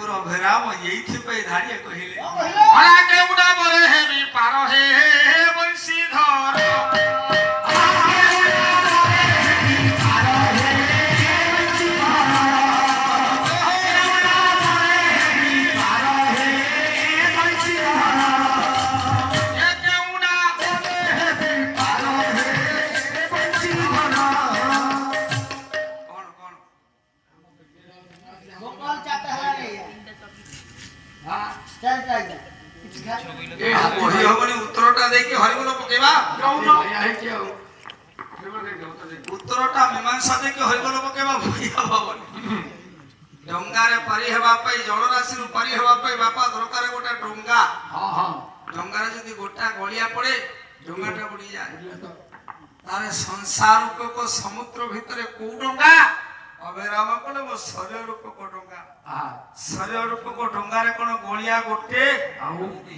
ମୋର ଅଭେରାମ ଏଇଥିପାଇଁ ଧାଡ଼ିଏ କହିଲେ କେଉଁଟା ବରେ ହେବି ପାର ହେ ବଂଶୀଧର ଉତ୍ତରଟା ଦେଇକି ହରିବୋଲ ପକେଇବା ଉତ୍ତରଟା ମୀମାଂସା ଦେଇକି ହରିବୋଲ ପକେଇବା ଭୟ ହବନି ଡଙ୍ଗାରେ ପାରି ହେବା ପାଇଁ ଜଳରାଶିରୁ ପାରି ହେବା ପାଇଁ ବାପା ଦରକାର ଗୋଟେ ଡଙ୍ଗା ଡଙ୍ଗାରେ ଯଦି ଗୋଟା ଗଳିଆ ପଡେ ଡଙ୍ଗାଟା ବୁଡିଯାଏ ତାହେଲେ ସଂସାର ରୂପକ ସମୁଦ୍ର ଭିତରେ କୋଉ ଡଙ୍ଗା ଅବେରାମ କଲେ ମୋ ଶରୀର ରୂପକ ଡଙ୍ଗା ଶରୀର ରୂପକ ଡଙ୍ଗାରେ କଣ ଗଳିଆ ଗୋଟେ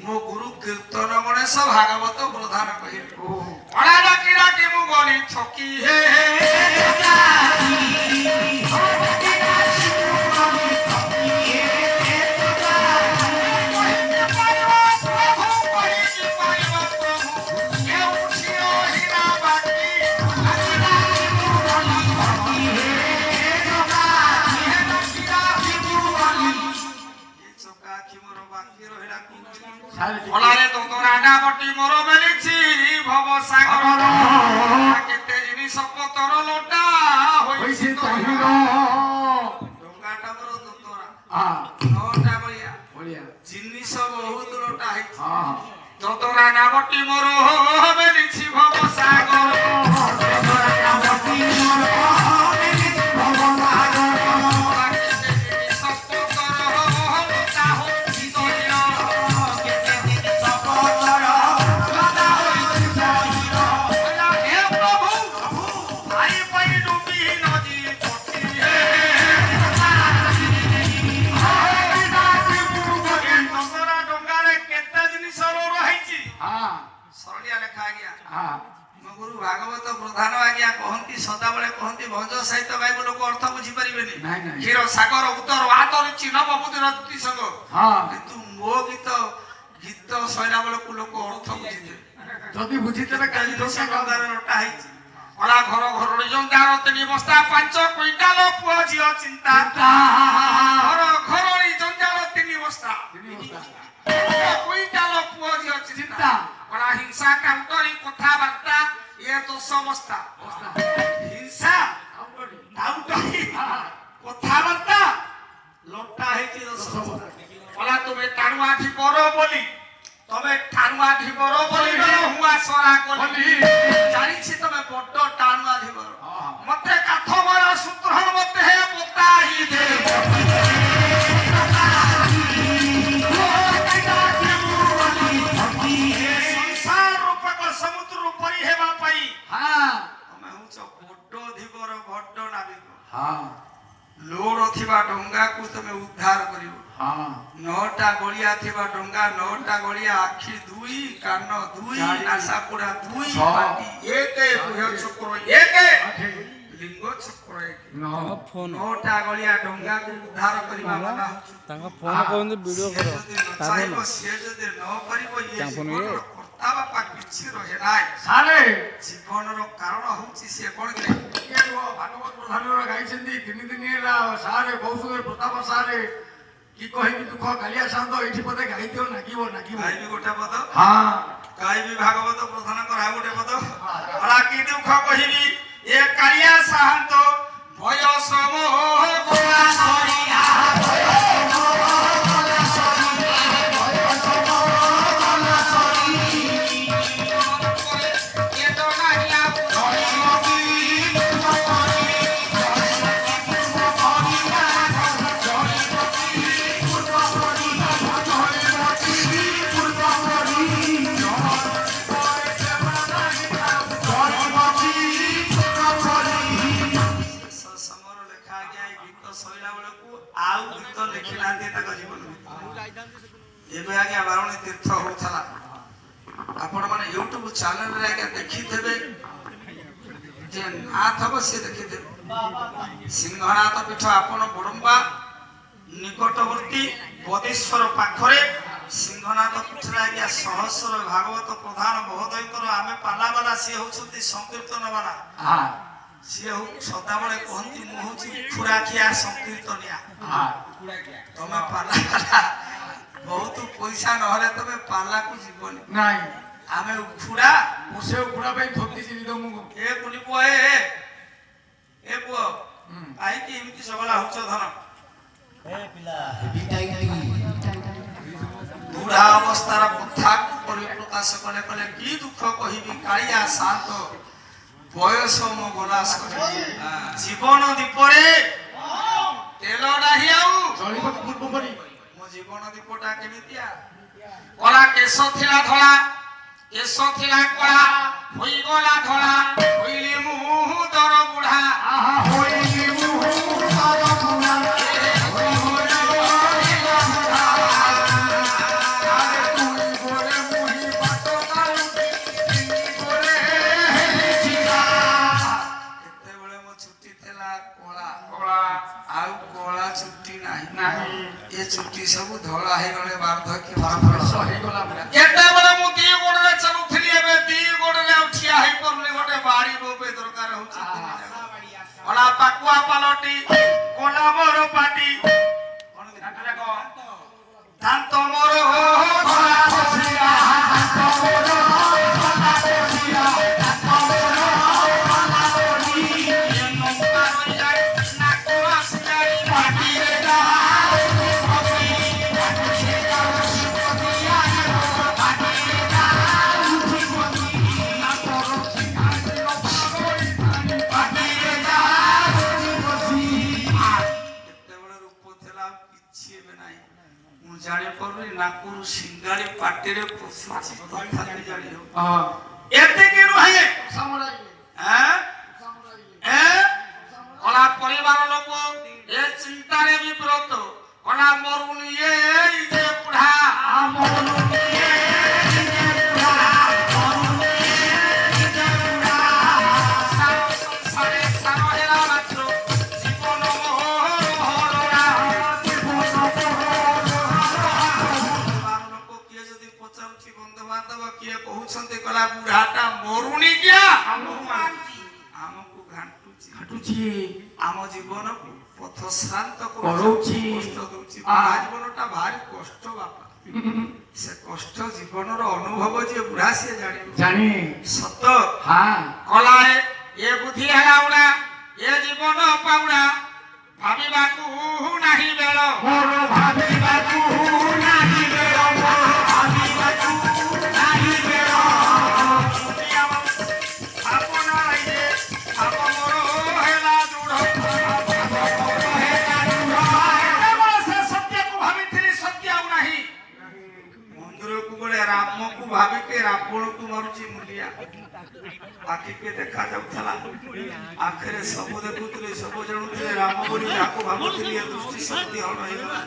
ମୋ ଗୁରୁ କୀର୍ତ୍ତନ ଗଣେଶ ଭାଗବତ ପ୍ରଧାନ କହିଲେ ଡାକି ଡାକି ମୁଁ ଗଲି ଥକି ହେ ফলারে দোতরাডা বটি মোর বেলিছি ভব সাগর কেতে জিনিস পতর লোটা হইছি তহির ডঙ্গাটা মোর দোতরা নটা বলিয়া জিনিস বহুত লোটা হইছি দোতরাডা বটি মোর বেলিছি ভব সাগর দোতরাডা বটি মোর বেলিছি ভব সাগর ভাগবত প্রধান আজ্ঞা কহନ୍ତି সদাবেলে কহନ୍ତି ভঞ্জ সাহিত্য গাইব লোক অর্থ বুঝি পারিবেনি ক্ষীর সাগর উত্তর আতর চিহ্নব বুদ্ধির দুটি সঙ্গ কিন্তু মো গীত সইলা বেলକୁ লোক অর্থ বুঝিতে যদি বুঝিতে কালি ধোসা গঙ্গারে লটা হইছি ওলা ঘর ঘর জঞ্জার তিনি বস্তা 5 কুইন্টাল পুଅ ঝিଅ চিন্তা ঘর ঘর জঞ্জার তিনি বস্তা কুইন্টাল পুଅ ঝিଅ চিন্তা ওলা হিংসা কাউন্টরি কথাবার্তা ये तो समस्ता हिंसा काउंटरी কথাবার্তা লটা হইছি ওলা তুমি টানুয়া ধিবর বলি তবে টানুয়া ধিবর বলি হুয়া সরা কলি জানিছি তুমি বড় টানুয়া ধিবর মতে কাঠ মারা সূত্র মতে হে পতাই দে সংসার রূপক সমুদ্র পরি হেবা পাই তুমি হউছ বড় ধিবর বড় নাবিক লোড় থিবা ডঙ্গা কু তুমি উদ্ধার করিব নটা গড়িয়া থিবা ডঙ্গা নটা গড়িয়া আখি দুই কান দুই নাসা পুরা দুই পাটি একে বুহ চক্র একে লিঙ্গ চক্র একে নটা গড়িয়া ডঙ্গা কু উদ্ধার করিবা মানা তাঙ্ক ফোন করতে ভিডিও করো চাইব সে যদি ন করিব ইয়ে কর্তা বাপা কিছু রহে নাই সারে জীবনর কারণ হচ্ছে সে কোন কে ভাগবত প্রধানর গাইছেন তিন দিন এলা সারে কৌশলের প্রতাপ সারে কি কহিবি দুঃখ কালিয়া শান্ত এটি পদে গাইতেও নাকিব গাইবি গোটা পদ গাইবি ভাগবত প্রধান করা গোটে পদ ওলা কি দুঃখ কহিবি এ কালিয়া শান্ত ভয় সমোহ গোয়া সরিয়া ভয় ଏବେ ଆଜ୍ଞା ବାରୁଣୀ ତୀର୍ଥ ହଉଥିଲା ଆପଣ ମାନେ ୟୁଟ୍ୟୁବ ଚ୍ୟାନେଲରେ ଆଜ୍ଞା ଦେଖିଥିବେ ଯେ ନାଥ ହବ ସିଏ ଦେଖିଥିବେ ସିଂହନାଥ ପୀଠ ଆପଣ ବଡମ୍ବା ନିକଟବର୍ତ୍ତୀ ବଦେଶ୍ୱର ପାଖରେ ସିଂହନାଥ ପୀଠରେ ଆଜ୍ଞା ସହସ୍ର ଭାଗବତ ପ୍ରଧାନ ମହୋଦୟଙ୍କର ଆମେ ପାଲାବାଲା ସିଏ ହଉଛନ୍ତି ସଂକୀର୍ତ୍ତନ ବାଲା ସିଏ ସଦାବେଳେ କହନ୍ତି ମୁଁ ହଉଛି ଖୁରାଖିଆ ସଂକୀର୍ତ୍ତନିଆ ତମେ ପାଲା ବହୁତ ପଇସା ନହେଲେ ତମେ ପାଲାକୁ ଯିବନି ନାଇଁ ଆମେ ଉଖୁଡା ମୁଁ ସେ ଉଖୁଡା ପାଇଁ ଥକିଛି ତମକୁ ଏ କୁନି ପୁଅ ଏ ପୁଅ କାହିଁକି ଏମିତି ସବଳା ହଉଛ ଧନ ବୁଢା ଅବସ୍ଥାର କଥାକୁ ପରିପ୍ରକାଶ କଲେ କଲେ କି ଦୁଃଖ କହିବି କାଳିଆ ଶାନ୍ତ ବୟସ ମୋ ଗଲା ଜୀବନ ଦୀପରେ ତେଲ ନାହିଁ ଆଉ ଚଳିବାକୁ ପୂର୍ବ କରି ମୋ ଜୀବନ ଦୀପଟା କେମିତିଆ କଳା କେଶ ଥିଲା ଧଳା କେଶ ଥିଲା କଳା ହୋଇଗଲା ଧଳା ହୋଇଲି ମୁଁ ଦର ବୁଢା ହୋଇଲି ମୁଁ ଦର ବୁଢା ଚୁଟି ସବୁ ଧଳା ହେଇଗଲେ ବାର୍ଦ୍ଧକ୍ୟ ହେଇଗଲା କେତେବେଳେ ମୁଁ ଦି ଗୋଡରେ ଚାଲୁଥିଲି ଏବେ ଦି ଗୋଡରେ ଆଉ ଠିଆ ହେଇପାରୁନି ଗୋଟେ ବାଡି ବୋବେ ଦରକାର ହଉଛି କଳା ପାକୁଆ ପାଲଟି କଳା ମୋର ପାଟି ଦାନ୍ତ ମୋର ଧଳା ବସିଲା ଦାନ୍ତ ମୋର ଧଳା ବସିଲା ଦାନ୍ତ ମୋର ଧଳା ବସିଲା ନଙ୍କା ରହିଯାଏ ନାକ ଆସିଯାଏ ପାଟିରେ ଜାଣିପାରୁନି ନାକରୁ ସିଙ୍ଗାଳି ପାଟିରେ ପଶୁଛି ତଥାପି ଜାଣି ହଉ ଏତିକି ନୁହେଁ କଳା ପରିବାର ଲୋକ ଏ ଚିନ୍ତାରେ ବିବ୍ରତ କଳା ମରୁନି ଏ ବୁଢା କଲା ବୁଢାଟା ମରୁନି କିଆ ଆମକୁ ଘାଟୁଛି ଆମ ଜୀବନକୁ ପଥଶ୍ରାନ୍ତ କରୁଛି କଷ୍ଟ ଦଉଛି ଜୀବନଟା ଭାରି କଷ୍ଟ ବାପା ସେ କଷ୍ଟ ଜୀବନର ଅନୁଭବ ଯିଏ ବୁଢା ସିଏ ଜାଣି ସତ କଲା ଏ ବୁଦ୍ଧି ହେଲା ଉଣା ଏ ଜୀବନ ପାଉଣା ଭାବିବାକୁ ନାହିଁ ବେଳ ମୋର ଭାବିବାକୁ ନାହିଁ ବେଳ ରାମକୁ ଭାବିକେ ରାବଣକୁ ମାରୁଛି ମୁଲିଆ ଆଖିକେ ଦେଖା ଯାଉଥିଲା ଆଖିରେ ସବୁ ଦେଖୁଥିଲେ ସବୁ ଜାଣୁଥିଲେ ରାମ ବୋଲି ଯାହାକୁ ଭାବୁଥିଲି ଏ ଦୃଷ୍ଟି ଶକ୍ତି ହଳ ହେଇଗଲା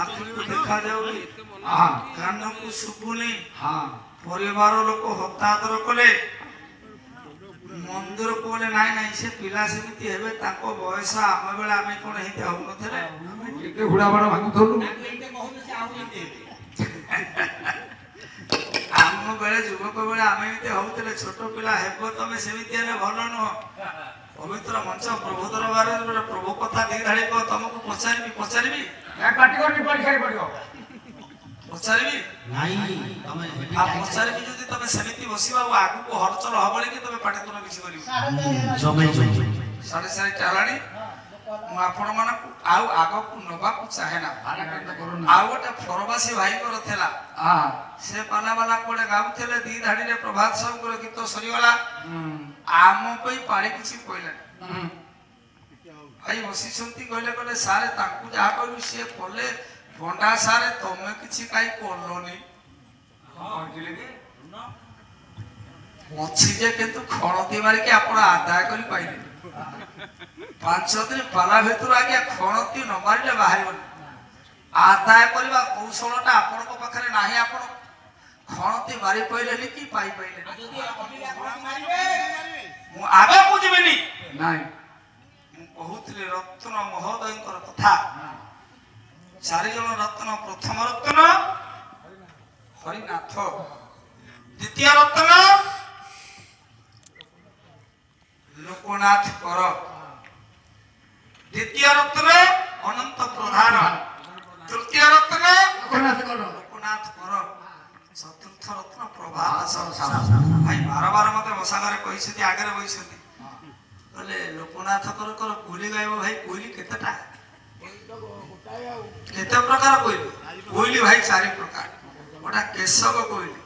ଆଖିକୁ ଦେଖା ଯାଉନି କାନକୁ ଶୁଭୁନି ପରିବାର ଲୋକ ହତାଦର କଲେ ମନ୍ଦିରକୁ ଗଲେ ନାଇଁ ନାଇଁ ସେ ପିଲା ସେମିତି ହେବେ ତାଙ୍କ ବୟସ ଆମ ବେଳେ ଆମେ କଣ ଏମିତି ହଉନଥିଲେ କେତେ ଘୋଡା ବାଡ ଭାଙ୍ଗୁଥିଲୁ ଆମ ବେଳେ ଯୁବକ ବେଳେ ଆମେ ଏମିତି ହଉଥିଲେ ଛୋଟ ପିଲା ହେବ ତମେ ସେମିତି ହେଲେ ଭଲ ନୁହଁ ପବିତ୍ର ମଞ୍ଚ ପ୍ରଭୁ ଦରବାରରେ ପ୍ରଭୁ କଥା ଦି ଧାଡି କହ ତମକୁ ପଚାରିବି ପଚାରିବି ପଚାରିବି ଯଦି ତମେ ସେମିତି ବସିବା ଆଉ ଆଗକୁ ହରଚଲ ହବନି କି ତମେ ପାଟି ତୁନ କିଛି କରିବ 4:30 ହେଲାଣି ମୁଁ ଆପଣ ମାନଙ୍କୁ ଆଉ ଆଗକୁ ନବାକୁ ଚାହେଁ ନା ଆଉ ଗୋଟେ ଫରବାସୀ ଭାଇଙ୍କର ଥିଲା ସେ ପାଲାବାଲା କୁଆଡେ ଗାଉଥିଲେ ଦି ଧାଡିରେ ପ୍ରଭାତ ସାହୁଙ୍କର ଗୀତ ସରିଗଲା ଆମ ପାଇଁ ପାଳି କିଛି କହିଲାନି ଭାଇ ବସିଛନ୍ତି କହିଲେ କହିଲେ ସାରେ ତାଙ୍କୁ ଯାହା କହିବୁ ସିଏ କଲେ ଭଣ୍ଡା ସାରେ ତମେ କିଛି କାହିଁ କଲନି ଅଛି ଯେ କିନ୍ତୁ ଖଣତି ମାରିକି ଆପଣ ଆଦାୟ କରି ପାଇଲେ 5 ଦିନ ପାଲା ଭିତରୁ ଆଜ୍ଞା ଖଣତି ନ ମାରିଲେ ବାହାରିବନି ଆଦାୟ କରିବା କୌଶଳଟା ଆପଣଙ୍କ ପାଖରେ ନାହିଁ ଆପଣ ଖଣତି ମାରି ପାଇଲେନି କି ପାଇ ପାଇଲେନି ମୁଁ ଆଗକୁ ଯିବିନି ନାଇଁ ମୁଁ କହୁଥିଲି ରତ୍ନ ମହୋଦୟଙ୍କର କଥା ଚାରି ଜଣ ରତ୍ନ। ପ୍ରଥମ ରତ୍ନ ହରିନାଥ, ଦ୍ୱିତୀୟ ରତ୍ନ ଲୋକନାଥ କର, ଦ୍ୱିତୀୟ ରତ୍ନ ଅନନ୍ତ ପ୍ରଧାନ, ତୃତୀୟ ରତ୍ନ ଲୋକନାଥ କର, ଚତୁର୍ଥ ରତ୍ନ ପ୍ରଭାସ। ଭାଇ ବାର ମତେ ବସାଙ୍ଗରେ କହିଛନ୍ତି, ଆଗରେ ବହିଛନ୍ତି କହିଲେ ଲୋକନାଥ କର କର କୋଇଲି ଗାଇବ। ଭାଇ କୋଇଲି କେତେଟା, କେତେ ପ୍ରକାର କୋଇଲି? କୋଇଲି ଭାଇ ଚାରି ପ୍ରକାର। ଗୋଟା କେଶବ କୋଇଲି,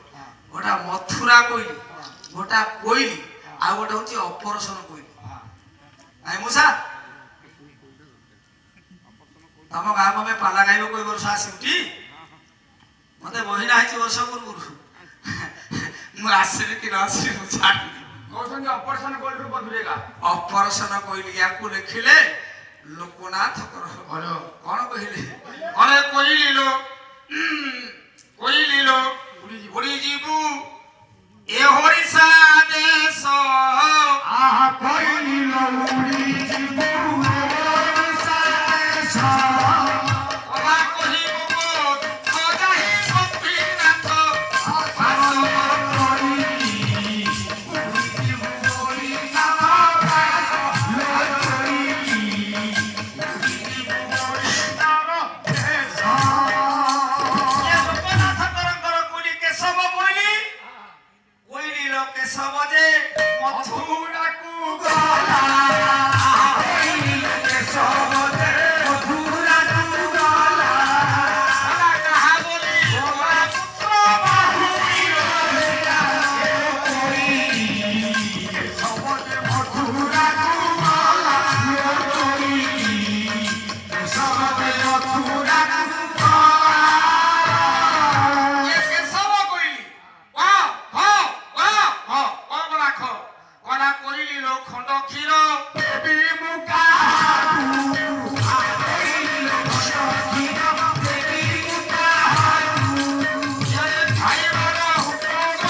ଗୋଟା ମଥୁରା କୋଇଲି, ଗୋଟା କୋଇଲି, ଆଉ ଗୋଟେ ହଉଛି ଅପରସନ କୋଇଲି। ନାଇଁ ମୂଷା ତମ ଗାଁକୁ ଆମେ ପାଲା ଗାଇବାକୁ ଏ ବର୍ଷ ଆସିବୁଟି? ମତେ ବହିନା ହେଇଛି ବର୍ଷ ପୂର୍ବରୁ, ମୁଁ ଆସିବି କି ନ ଆସିବି ମୁଁ ଛାଡ଼ିବି। କହୁଛନ୍ତି ଅପରେସନ କୋଇଲିରୁ ବଦଳେଗା। ଅପରସନ କୋଇଲି, ୟାକୁ ଲେଖିଲେ ଲୋକନାଥ କର। କଣ କହିଲେ? ଅରେ କୋଇଲିଲୋ କୋଇଲିଲୋ ଉଡ଼ି ଯିବୁ ଏ ହରିଷା ଦେଶ। ଆହା କୋଇଲିଲୋ ଉଡ଼ି ଯିବୁ ଓଡ଼ିଶା ଦେଶ। ଅବା କହିବୁ ମୋ ଦୁଃଖ ଯାଇ ଗୋପୀନାଥ ବାସ କୋଇଲି ଉଡ଼ି ଯିବୁ ଓଡ଼ିଶା ଦେଶ। କୋଇଲି ଉଡ଼ି ଯିବୁ ଓଡ଼ିଶା ଦେଶ। ଏ ଲୋକନାଥ କରଙ୍କର କୋଇଲି କେଶବ କୋଇଲି। କୋଇଲି ଲୋ କେଶବ ଯେ ମଥୁରାକୁ ଗଲା। କୋଇଲି କେଶବ ଯେ ମଥୁରାକୁ ଗଲା। କାହା ବୋଲି ଗୋରା ପୁତ୍ର ବାହୁଡ଼ି ରହିଲା ଏ କୋଇଲି କେଶବ ଯେ ମଥୁରାକୁ ଗଲା। ଏ କୋଇଲି କେଶବ ଯେ ମଥୁରାକୁ ଗଲା। ଏ କେଶବ କୋଇଲି କଣ ଖ କଲା କୋଇଲି ଲୋ ଖଣ୍ଡ କ୍ଷୀର। ଦେବୀ ମୁକାହାକୁ କୋଇଲି ଖଣ୍ଡ କ୍ଷୀର। ଦେବୀ ମୁକାହାକୁ ଖାଇବାର ହୁକୁମ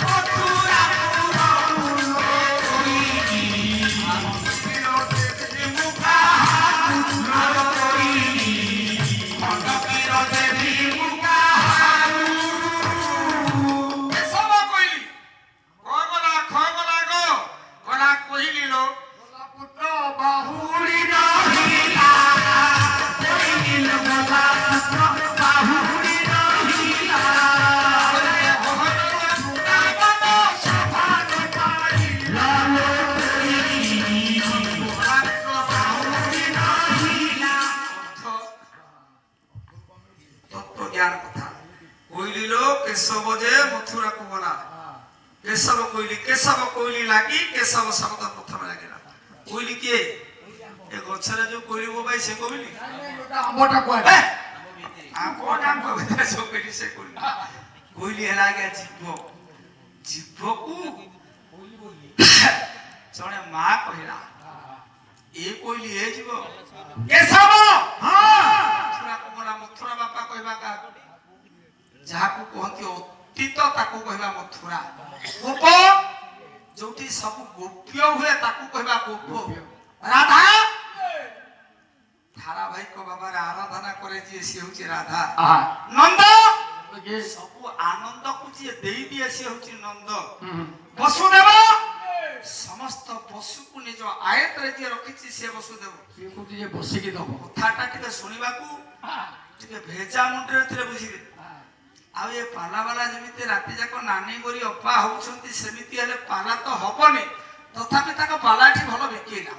ମଥୁରାକୁ ଗଲୁ। କୋଇଲି ଦେବୀ ମୁକାହାକୁ କୋଇଲି ଖଣ୍ଡ କ୍ଷୀର। ଦେବୀ ମୁକାହାକୁ କେଶବ କୋଇଲି କଲା କୋଇଲି ଲୋ ପୁତ୍ର ବାହୁଡ଼ି ରହିଲା। କୋଇଲି ଗଲା ପୁତ୍ର ବାହୁଡ଼ି ରହିଲା। ସଭାନ ପାଇଲା ଲୋ କୋଇଲି ବାହୁଡ଼ି ରହିଲା। ତତ୍ଵ ଜ୍ଞାନ କଥା। କୋଇଲି ଲୋ କେଶବ ଯେ ମଥୁରାକୁ ଗଲା। କେଶବ କୋଇଲି, କେଶବ କୋଇଲି ଲାଗି କେଶବ ଶବ୍ଦ ପ୍ରଥମେ ଲାଗିଲା। କୋଇଲି କିଏ? ଏ ଗଛରେ ଯୋଉ କୋଇଲି ବୋବାଇ ସେ କୋଇଲି। ଆମ୍ବଟା କୁଆଡ଼େ? ସେ କୋଇଲି ହେଲା ଆଜ୍ଞା ଜୀବ। ଜୀବକୁ ଜଣେ ମା କହିଲା ଏ କୋଇଲି ଏ ଯିବ କେଶବ ମଥୁରାକୁ ଗଲା। ମଥୁରା ବାପା କହିବା କାହାକୁ? ଯାହାକୁ କହନ୍ତି ଅତୀତ ତାକୁ କହିବା ମଥୁରା। ଗୋପ ଯୋଉଠି ସବୁ ଗୋପ୍ୟ ହୁଏ ତାକୁ କହିବା ଗୋପ। ରାଧା ଧାରାବାହିକ ଭାବରେ ଆରାଧନା करे ଯିଏ ସିଏ ହଉଛି ରାଧା। ନନ୍ଦ ସବୁ ଆନନ୍ଦକୁ ଯିଏ ଦେଇଦିଏ ସିଏ ହଉଛି ନନ୍ଦ। ବସୁଦେବ ସମସ୍ତ ପଶୁକୁ ନିଜ ଆୟତରେ ଯିଏ ରଖିଛି ସିଏ ବସୁଦେବ। ବସିକି ଦବ କଥାଟା ଟିକେ ଶୁଣିବାକୁ ଟିକେ ଭେଜା ମୁଣ୍ଡରେ ଥିଲେ ବୁଝିବେ। ଆଉ ଏ ପାଲାବାଲା ଯେମିତି ରାତି ଯାକ ନାନୀ କରି ଅପା ହଉଛନ୍ତି ସେମିତି ହେଲେ ପାଲା ତ ହବନି। ତଥାପି ତାଙ୍କ ପାଲା ଏଠି ଭଲ ବିକେଇଲା,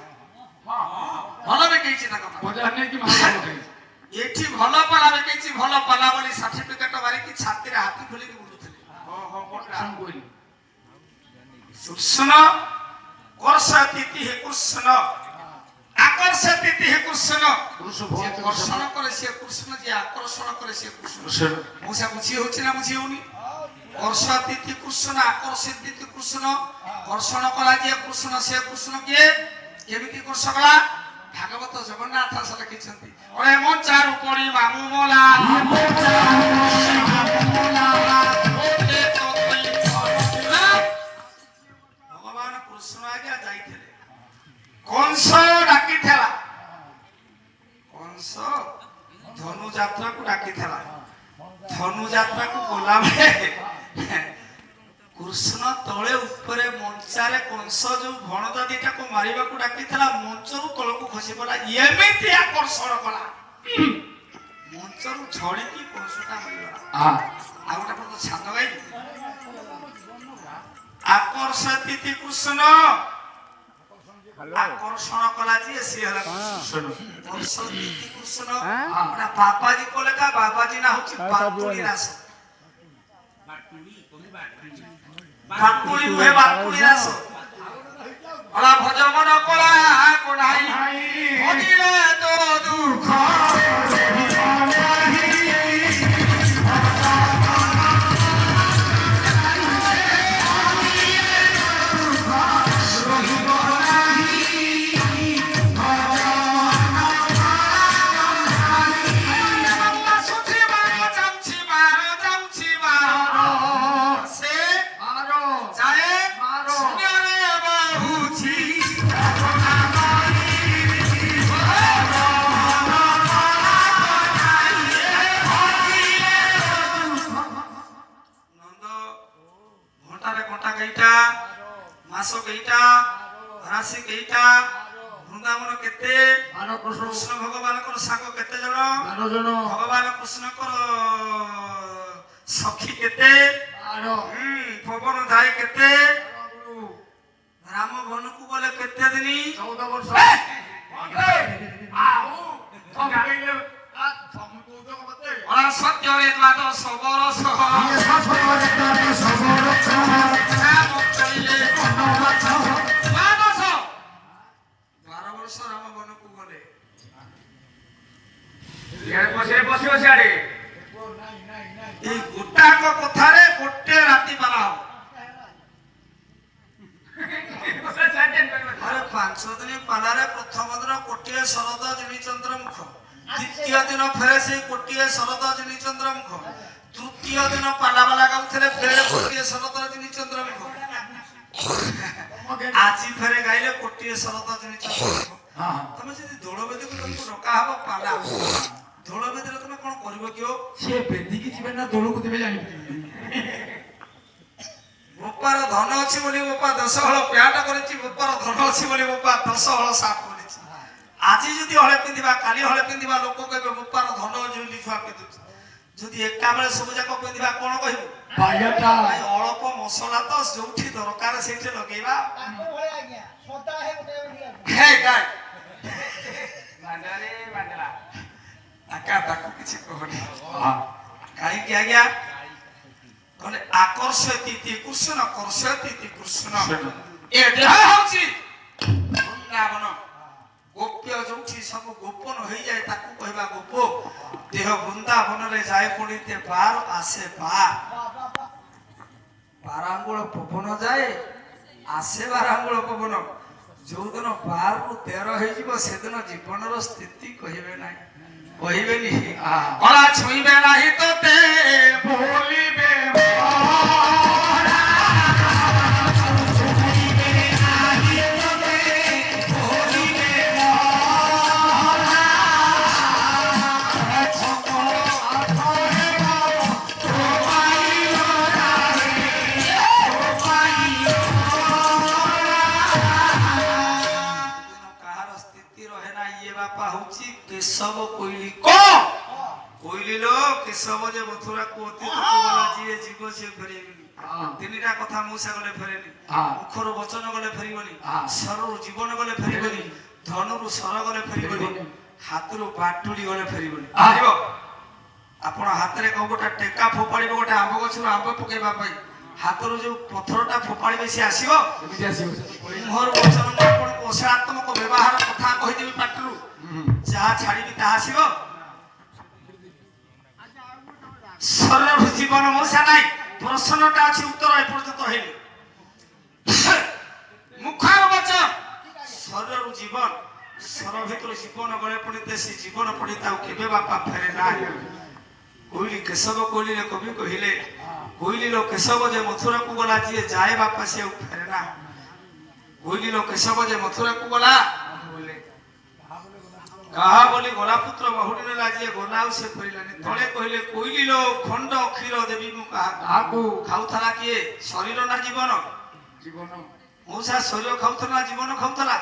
ଭଲ ବିକେଇଛି ତାଙ୍କ ପାଲା। ଏଠି ଭଲ ପାଲା ବିକେଇଛି। ଭଲ ପାଲା ବୋଲି ସାର୍ଟିଫିକେଟ ମାରିକି ଛାତିରେ ହାତୀ ଖୋଲିକି ବୁଲୁଥିଲେ। କୃଷ୍ଣ କର୍ଷ ତିଥି ହେ କୃଷ୍ଣ আকর্ষ তিথি হে কৃষ্ণ। যে কর্ষণ করে সে কৃষ্ণ, যে আকর্ষণ করে সে কৃষ্ণ। মূষা বুঝি হচ্ছে না বুঝি হউনি? কর্ষ তিথি কৃষ্ণ, আকর্ষ তিথি কৃষ্ণ। কর্ষণ কলা যে কৃষ্ণ সে কৃষ্ণ কিয়ে? কেমিতি কর্ষ কলা? ভাগবত জগন্নাথ দাস লিখিଛନ୍ତି। ওরে মঞ্চার উপরি মামু মোলা ভগবান কৃষ্ণ আজ্ঞা যাইଥିଲେ। কংস ডাকিଥିଲା। কংস ଧନୁ ଯାତ୍ରାକୁ ଡାକିଥିଲା। ଧନୁ ଯାତ୍ରାକୁ ଗଲାବେଳେ କୃଷ୍ଣ ତଳେ ଉପରେ ମଞ୍ଚାରେ କଂସ ଯୋଉ ଭଣଜା ଦିଟାକୁ ମାରିବାକୁ ଡାକିଥିଲା ମଞ୍ଚରୁ ତଳକୁ ଖସି ପଡିଲା। ଏମିତି ଆକର୍ଷଣ କଲା ମଞ୍ଚରୁ ଝଡ଼ିକି କଂସଟା ମରିଗଲା। ଆଉ ଗୋଟେ ପଦ ଛାତ ଗାଇ আকর্ষ তিথি কৃষ্ণ আকর্ষণ কলা যে সে হলা কৃষ্ণ আকর্ষ তিথি কৃষ্ণ ওটা বাবাজি কলে কা বাবাজি না হচ্ছে বাতুড়ি রাস বাতুড়ি হে বাতুড়ি রাস ওলা ভজমন কলা কোনাই ভজিলে তো দুঃখ মাসক এইটা রাশি এইটা বৃন্দাবন কেতে কৃষ্ণ ভগবানଙ୍କର ସାଙ୍ଗ କେତେ ଜଣ ଭଗବାନ କୃଷ୍ଣଙ୍କର ସଖୀ କେତେ ପବନ ଯାଏ କେତେ ରାମ ବନକୁ ଗଲେ କେତେ ଦିନ 14 ବର୍ଷ ସତ୍ୟରେ ଦ୍ୱାଦଶ ବରଷ 12 ବର୍ଷ ରାମ ବନକୁ ଗଲେ এই গোটাক কথারে গোটে রাতি পালা হব আরে 5 দিন পালারে প্রথম দিন কোটিয়ে শরদ জিনিচন্দ্র মুখ দ্বিতীয় দিন ফেরে সেই কোটিয়ে শরদ জিনিচন্দ্র মুখ তৃতীয় দিন পালাবালা গাউথিলে ফেরে কোটিয়ে শরদ জিনিচন্দ্র মুখ আজি ফেরে গাইলে কোটিয়ে শরদ জিনিচন্দ্র মুখ তুমি যদি দোলবেদী তোমাকে ডকা হব পালা দোলবেদীরে তুমি কোন করিব কিও সে বেদিকি ଯିବେ না দোলକୁ দিবে জানি ବୋପାର ଧନ ଅଛି ବୋଲି ବୋପା 10 ହଳ ପ୍ୟାଣ୍ଟ କରିଛି ବୋପାର ଧନ ଅଛି ବୋଲି ବୋପା 10 ହଳ ସାର୍ଟ କରିଛି ଆଜି ଯଦି ହଳେ ପିନ୍ଧିବା କାଲି ହଳେ ପିନ୍ଧିବା ଲୋକ କହିବେ ବୋପାର ଧନ ଅଛି ବୋଲି ଛୁଆ ପିନ୍ଧୁଛି ଯଦି ଏକା ବେଳେ ସବୁ ଯାକ ପିନ୍ଧିବା କଣ କହିବୁ ଭାଇଟା ଅଳପ ମସଲା ତ ଯୋଉଠି ଦରକାର ସେଇଠି ଲଗେଇବା ହେ ଗାଇ ମାଣ୍ଡାରେ ମାଣ୍ଡଲା ଆକା ତାକୁ କିଛି କହନି କାହିଁକି ଆଜ୍ଞା କହିଲେ আকর্ষ তিথি কৃষ্ণ কর্ষ তিথি কৃষ্ণ এ দেহ হচ্ছে বৃন্দাবন গোপ্য যোଉଠି ସବୁ ଗୋପନ ହେଇଯାଏ ତାକୁ କହିବା ଗୋପ ଦେହ ବୃନ୍ଦାବନରେ ଯାଏ ପଡ଼ିତେ ବାର ଆସେ ବାରାଙ୍ଗୁଳ ପବନ ଯାଏ ଆସେ ବାରାଙ୍ଗୁଳ ପବନ ଯୋଉଦିନ 12 ରୁ 13 ହେଇଯିବ ସେଦିନ ଜୀବନର ସ୍ଥିତି କହିବେ ନାହିଁ କହିବେନି କଳା ଛୁଇଁବେ ନାହିଁ ତୋତେ ଭୁଲିବେ কেশব কইলি কইলি লো কেশব যে মথুরা কো অতীত কোলা জিয়ে জীব সে ফেরিবনি তিনিটা কথা মুসা গলে ফেরেনি মুখর বচন গলে ফেরিবনি সরু জীবন গলে ফেরিবনি ধনুরু সর গলে ফেরিবনি হাতরু বাটুলি গলে ফেরিবনি আইব আপন হাতরে কো গোটা টেকা ফোপাড়িব গোটা আম্ব গছর আম্ব পকেবা পাই হাতরু যে পথরটা ফোপাড়িবে সে আসিব এমিতি আসিব মুখর বচন আপন কোশাত্মক ব্যবহার কথা কই দেবি পাটরু যাহা ছাড়িবি তাহা আসিব শরীর জীবন মশা নাই প্রশ্নটা আছে উত্তর এ পর্যন্ত হইনি মুখর বচন শরীর জীবন সর ভিতর জীবন গলে পড়িতে সে জীবন পড়ি তাও কেবে বাপা ফেরে না কইলি কেশব কইলি কবি কহিলে কইলি লো কেশব যে মথুরা কু গলা যে যায় বাপা সে ফেরে না কইলি লো কেশব যে মথুরা কু গলা କାହା ବୋଲି ଗଲା ପୁତ୍ର ବାହୁଡ଼ି ନେଲା ଯିଏ ଗଲା ଆଉ ସେ ଫେରିଲାନି ତଳେ କହିଲେ କୋଇଲି ଲୋ ଖଣ୍ଡ କ୍ଷୀର ଦେବି ମୁଁ କାହାକୁ ଖାଉଥିଲା କିଏ ଶରୀର ନା ଜୀବନ ଜୀବନ ମଉସା ଶରୀର ଖାଉଥିଲା ନା ଜୀବନ ଖାଉଥିଲା